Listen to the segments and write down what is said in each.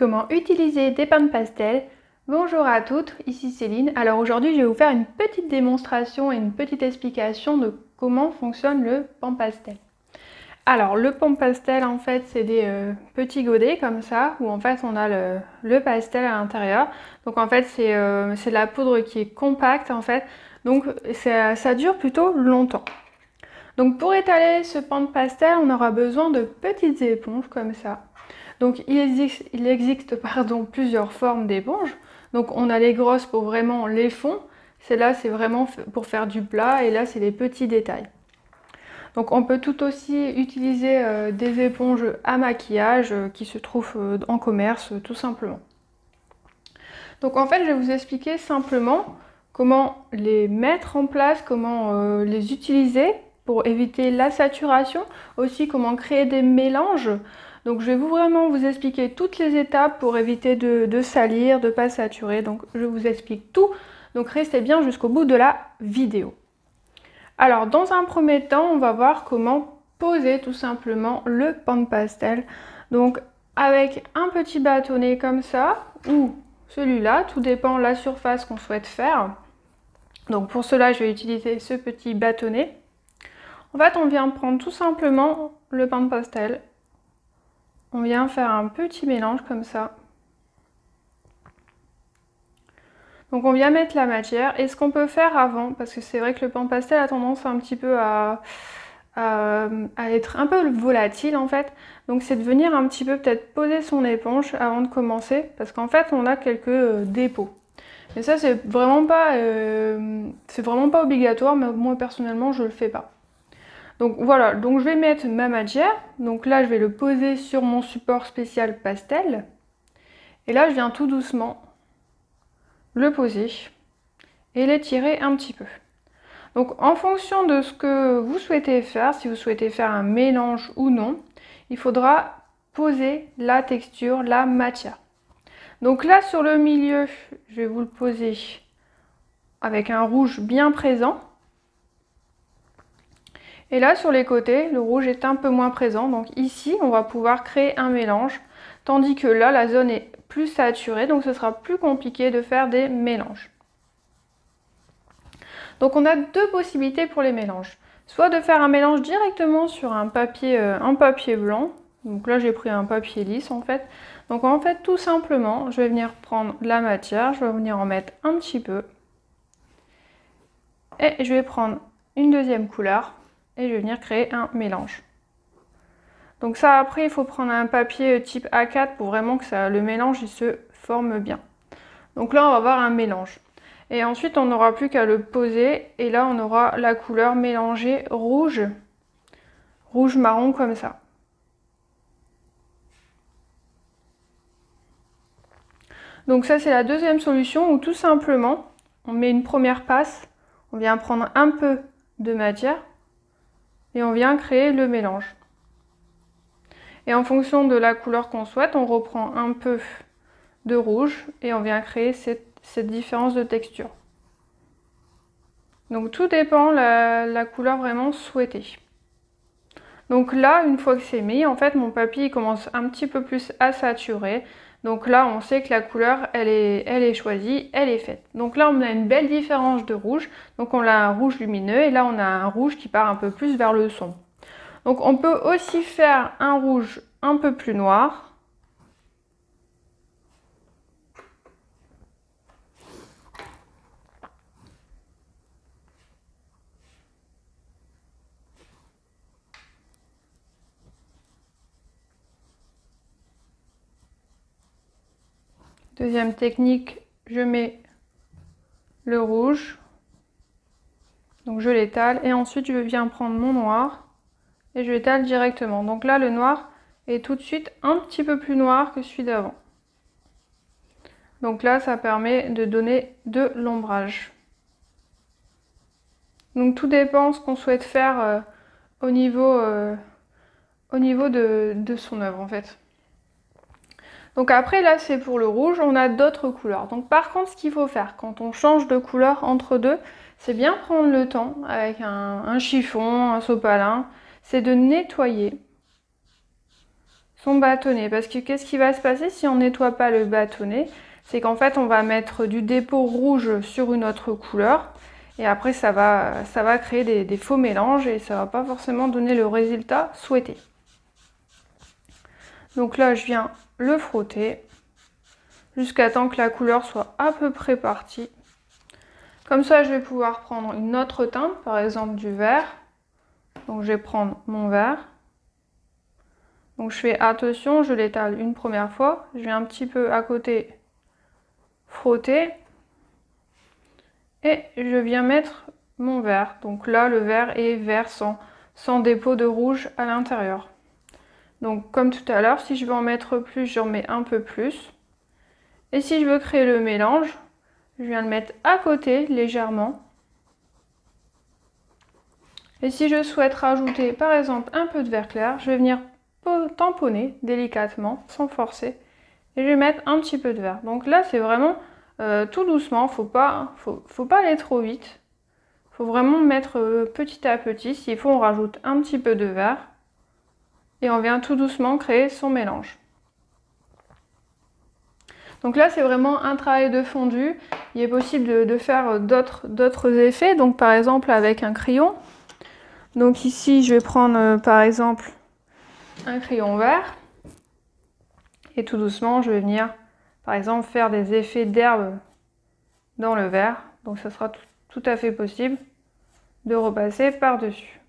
Comment utiliser des peintes pastel? Bonjour à toutes, ici Céline. Alors aujourd'hui je vais vous faire une petite démonstration et une petite explication de comment fonctionne le pan pastel. Alors le pan pastel en fait c'est des petits godets comme ça où en fait on a le pastel à l'intérieur. Donc en fait c'est de la poudre qui est compacte en fait, donc ça dure plutôt longtemps. Donc pour étaler ce pan de pastel on aura besoin de petites éponges comme ça. Donc il existe plusieurs formes d'éponges. Donc on a les grosses pour vraiment les fonds. Celle-là c'est vraiment pour faire du plat et là c'est les petits détails. Donc on peut tout aussi utiliser des éponges à maquillage qui se trouvent en commerce tout simplement. Donc en fait je vais vous expliquer simplement comment les mettre en place, comment les utiliser pour éviter la saturation, aussi comment créer des mélanges. Donc je vais vraiment vous expliquer toutes les étapes pour éviter de salir, de ne pas saturer. Donc je vous explique tout, donc restez bien jusqu'au bout de la vidéo. Alors dans un premier temps, on va voir comment poser tout simplement le pan de pastel. Donc avec un petit bâtonnet comme ça, ou celui-là, tout dépend de la surface qu'on souhaite faire. Donc pour cela, je vais utiliser ce petit bâtonnet. En fait, on vient prendre tout simplement le pan de pastel. On vient faire un petit mélange comme ça. Donc on vient mettre la matière. Et ce qu'on peut faire avant, parce que c'est vrai que le pan pastel a tendance un petit peu à être un peu volatile en fait. Donc c'est de venir un petit peu peut-être poser son éponge avant de commencer. Parce qu'en fait on a quelques dépôts. Mais ça c'est vraiment pas obligatoire, mais moi personnellement je le fais pas. Donc voilà, donc je vais mettre ma matière. Donc là je vais le poser sur mon support spécial pastel. Et là je viens tout doucement le poser et l'étirer un petit peu. Donc en fonction de ce que vous souhaitez faire, si vous souhaitez faire un mélange ou non, il faudra poser la texture, la matière. Donc là sur le milieu, je vais vous le poser avec un rouge bien présent. Et là sur les côtés, le rouge est un peu moins présent. Donc ici, on va pouvoir créer un mélange. Tandis que là, la zone est plus saturée. Donc ce sera plus compliqué de faire des mélanges. Donc on a deux possibilités pour les mélanges. Soit de faire un mélange directement sur un papier blanc. Donc là, j'ai pris un papier lisse en fait. Donc en fait, tout simplement, je vais venir prendre la matière. Je vais venir en mettre un petit peu. Et je vais prendre une deuxième couleur. Et je vais venir créer un mélange. Donc ça après il faut prendre un papier type A4 pour vraiment que le mélange il se forme bien. Donc là on va avoir un mélange. Et ensuite on n'aura plus qu'à le poser et là on aura la couleur mélangée rouge marron comme ça. Donc ça c'est la deuxième solution où tout simplement on met une première passe, on vient prendre un peu de matière et on vient créer le mélange. Et en fonction de la couleur qu'on souhaite, on reprend un peu de rouge et on vient créer cette différence de texture. Donc tout dépend de la couleur vraiment souhaitée. Donc là, une fois que c'est mis, en fait mon papier il commence un petit peu plus à saturer. Donc là, on sait que la couleur, elle est choisie, elle est faite. Donc là, on a une belle différence de rouge. Donc on a un rouge lumineux et là, on a un rouge qui part un peu plus vers le sombre. Donc on peut aussi faire un rouge un peu plus noir. Deuxième technique, je mets le rouge. Donc je l'étale et ensuite je viens prendre mon noir et je l'étale directement. Donc là le noir est tout de suite un petit peu plus noir que celui d'avant. Donc là ça permet de donner de l'ombrage. Donc tout dépend ce qu'on souhaite faire au niveau de son œuvre en fait. Donc après là c'est pour le rouge, on a d'autres couleurs. Donc par contre ce qu'il faut faire quand on change de couleur entre deux, c'est bien prendre le temps avec un chiffon, un sopalin, c'est de nettoyer son bâtonnet. Parce que qu'est-ce qui va se passer si on nettoie pas le bâtonnet? C'est qu'en fait, on va mettre du dépôt rouge sur une autre couleur. Et après, ça va créer des faux mélanges et ça va pas forcément donner le résultat souhaité. Donc là, je viens le frotter jusqu'à temps que la couleur soit à peu près partie. Comme ça, je vais pouvoir prendre une autre teinte, par exemple du vert. Donc je vais prendre mon vert. Donc je fais attention, je l'étale une première fois. Je vais un petit peu à côté frotter. Et je viens mettre mon vert. Donc là, le vert est vert sans dépôt de rouge à l'intérieur. Donc comme tout à l'heure, si je veux en mettre plus, je remets un peu plus. Et si je veux créer le mélange, je viens le mettre à côté légèrement. Et si je souhaite rajouter par exemple un peu de vert clair, je vais venir tamponner délicatement, sans forcer. Et je vais mettre un petit peu de vert. Donc là, c'est vraiment tout doucement, faut pas aller trop vite. Il faut vraiment mettre petit à petit. S'il faut, on rajoute un petit peu de vert. Et on vient tout doucement créer son mélange. Donc là, c'est vraiment un travail de fondu. Il est possible de faire d'autres effets. Donc par exemple avec un crayon. Donc ici, je vais prendre par exemple un crayon vert. Et tout doucement, je vais venir par exemple faire des effets d'herbe dans le vert. Donc ça sera tout à fait possible de repasser par-dessus.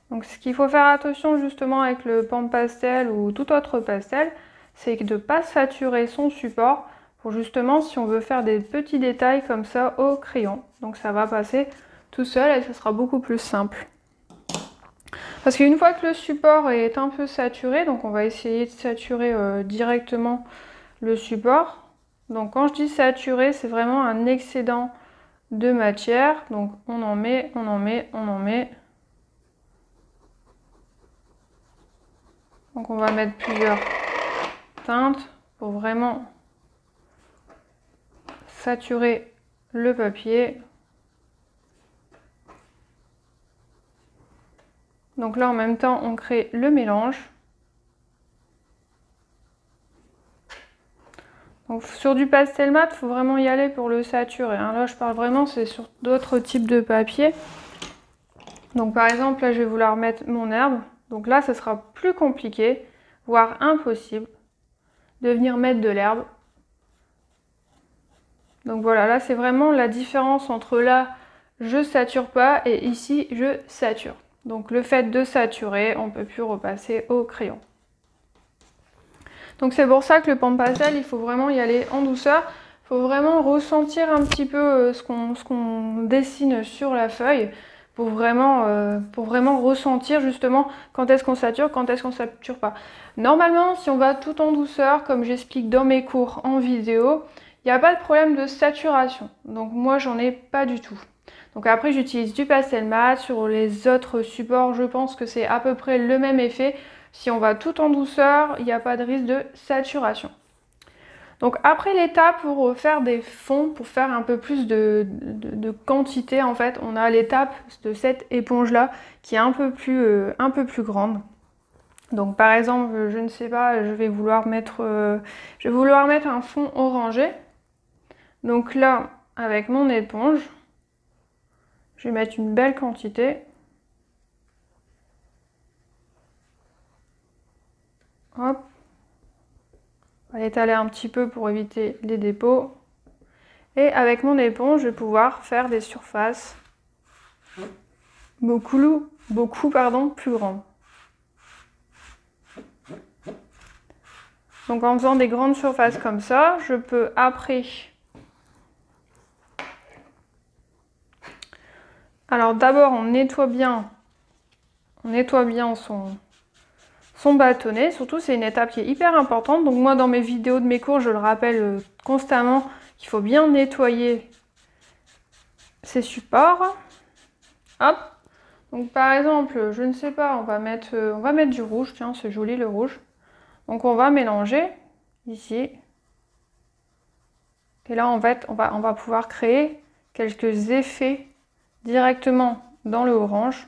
Donc ce qu'il faut faire attention justement avec le pan pastel ou tout autre pastel, c'est de ne pas saturer son support pour justement si on veut faire des petits détails comme ça au crayon. Donc ça va passer tout seul et ce sera beaucoup plus simple. Parce qu'une fois que le support est un peu saturé, donc on va essayer de saturer directement le support. Donc quand je dis saturé, c'est vraiment un excédent de matière. Donc on en met, on en met, on en met. Donc on va mettre plusieurs teintes pour vraiment saturer le papier. Donc là en même temps on crée le mélange. Donc sur du pastel mat, il faut vraiment y aller pour le saturer. Hein. Là je parle vraiment, c'est sur d'autres types de papier. Donc par exemple là je vais vouloir mettre mon herbe. Donc là, ce sera plus compliqué, voire impossible, de venir mettre de l'herbe. Donc voilà, là, c'est vraiment la différence entre là, je sature pas, et ici, je sature. Donc le fait de saturer, on ne peut plus repasser au crayon. Donc c'est pour ça que le pan pastel, il faut vraiment y aller en douceur. Il faut vraiment ressentir un petit peu ce qu'on dessine sur la feuille. Pour vraiment ressentir justement quand est-ce qu'on sature, quand est-ce qu'on sature pas. Normalement, si on va tout en douceur, comme j'explique dans mes cours en vidéo, il n'y a pas de problème de saturation. Donc moi, j'en ai pas du tout. Donc après, j'utilise du pastel mat. Sur les autres supports, je pense que c'est à peu près le même effet. Si on va tout en douceur, il n'y a pas de risque de saturation. Donc après l'étape pour faire des fonds, pour faire un peu plus de quantité en fait, on a l'étape de cette éponge là qui est un peu plus grande. Donc par exemple, je ne sais pas, je vais vouloir mettre un fond orangé. Donc là, avec mon éponge, je vais mettre une belle quantité. Hop. On va l'étaler un petit peu pour éviter les dépôts. Et avec mon éponge, je vais pouvoir faire des surfaces beaucoup plus grandes. Donc en faisant des grandes surfaces comme ça, je peux après... Alors d'abord, on nettoie bien son bâtonnet. Surtout, c'est une étape qui est hyper importante. Donc moi, dans mes vidéos de mes cours, je le rappelle constamment qu'il faut bien nettoyer ses supports. Hop. Donc par exemple, je ne sais pas, on va mettre du rouge. Tiens, c'est joli le rouge. Donc on va mélanger ici. Et là, en fait, on va pouvoir créer quelques effets directement dans le orange.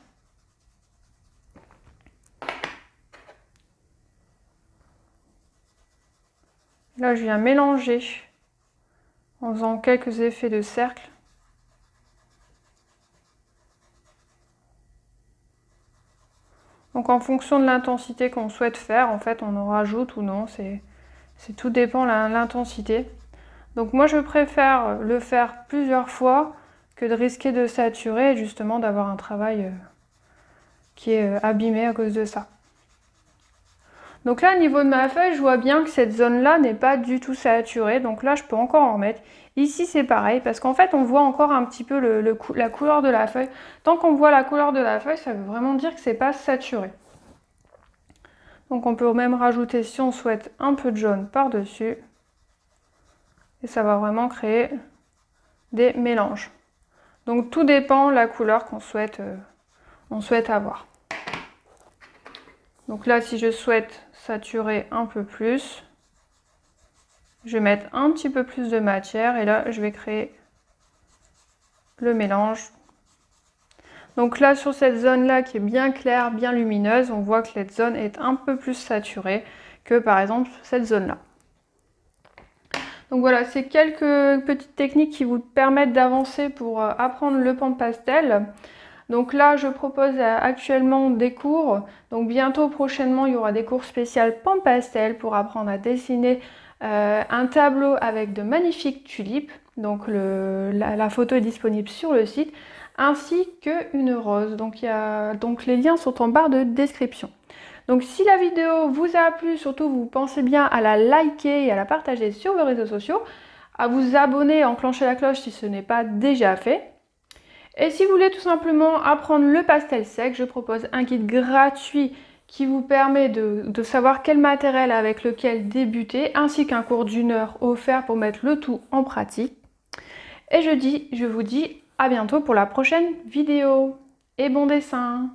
Là, je viens mélanger en faisant quelques effets de cercle. Donc en fonction de l'intensité qu'on souhaite faire, en fait, on en rajoute ou non, tout dépend de l'intensité. Donc moi, je préfère le faire plusieurs fois que de risquer de saturer et justement d'avoir un travail qui est abîmé à cause de ça. Donc là, au niveau de ma feuille, je vois bien que cette zone-là n'est pas du tout saturée. Donc là, je peux encore en remettre. Ici, c'est pareil, parce qu'en fait, on voit encore un petit peu la couleur de la feuille. Tant qu'on voit la couleur de la feuille, ça veut vraiment dire que c'est pas saturé. Donc on peut même rajouter, si on souhaite, un peu de jaune par-dessus. Et ça va vraiment créer des mélanges. Donc tout dépend de la couleur qu'on souhaite avoir. Donc là, si je souhaite saturer un peu plus, je vais mettre un petit peu plus de matière et là, je vais créer le mélange. Donc là, sur cette zone-là qui est bien claire, bien lumineuse, on voit que cette zone est un peu plus saturée que par exemple cette zone-là. Donc voilà, c'est quelques petites techniques qui vous permettent d'avancer pour apprendre le pan pastel. Donc là, je propose actuellement des cours. Donc bientôt, prochainement, il y aura des cours spéciaux pan pastel pour apprendre à dessiner un tableau avec de magnifiques tulipes. Donc la photo est disponible sur le site, ainsi qu'une rose. Donc les liens sont en barre de description. Donc si la vidéo vous a plu, surtout vous pensez bien à la liker et à la partager sur vos réseaux sociaux, à vous abonner et enclencher la cloche si ce n'est pas déjà fait. Et si vous voulez tout simplement apprendre le pastel sec, je propose un guide gratuit qui vous permet de savoir quel matériel avec lequel débuter, ainsi qu'un cours d'1 heure offert pour mettre le tout en pratique. Et je vous dis à bientôt pour la prochaine vidéo. Et bon dessin!